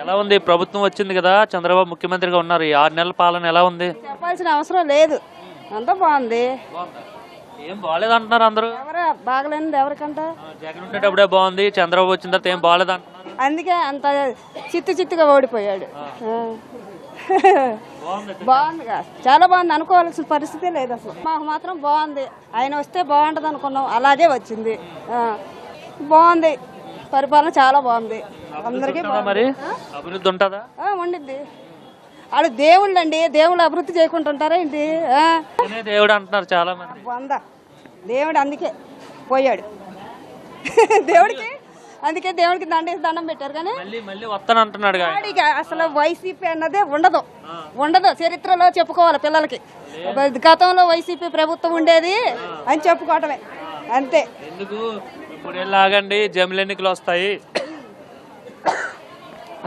ఎలా ఉంది ప్రభుత్వం వచ్చింది కదా, చంద్రబాబు ముఖ్యమంత్రిగా ఉన్నారు, ఈ 6 నెలల పాలన ఎలా ఉంది? చెప్పాల్సిన అవసరం లేదు, అంతా బాగుంది. ఏం బాగాలేదు అంటున్నారు అందరూ. ఎవరు బాగలేనిది ఎవరికంట? జగన్ ఉండేటప్పుడే బాగుంది, చంద్రబాబు వచ్చిన తర్వాత ఏం బాగాలేదు అంటున్నారు. అందుకే అంత చిత్తుగా ఓడిపోయాడు. బాగుందిగా, చాలా బాగుంది, అనుకోవాల్సిన పరిస్థితే లేదు అసలు. మాకు మాత్రం బాగుంది, ఆయన వస్తే బాగుంటుంది అనుకున్నాం, అలాగే వచ్చింది. బాగుంది, పరిపాలన చాలా బాగుంది, అందరికీ మరి అభివృద్ధి ఉంటుందా? ఉండిద్ది. వాళ్ళు దేవుళ్ళు అండి, దేవుళ్ళు అభివృద్ధి చేయకుండా ఉంటారా ఏంటి? దేవుడు అంటున్నారు చాలా మంది. దేవుడు అందుకే పోయాడు. అందుకే దేవుడికి దండం పెట్టారు. కానీ మళ్ళీ వస్తాను అంటున్నాడు. అసలు వైసీపీ అన్నదే ఉండదు చరిత్రలో చెప్పుకోవాలి పిల్లలకి. గతంలో వైసీపీ ప్రభుత్వం ఉండేది అని చెప్పుకోవటమే అంతే. ఎందుకు ఇప్పుడు ఆగండి, జమిలి ఎన్నికలు వస్తాయి.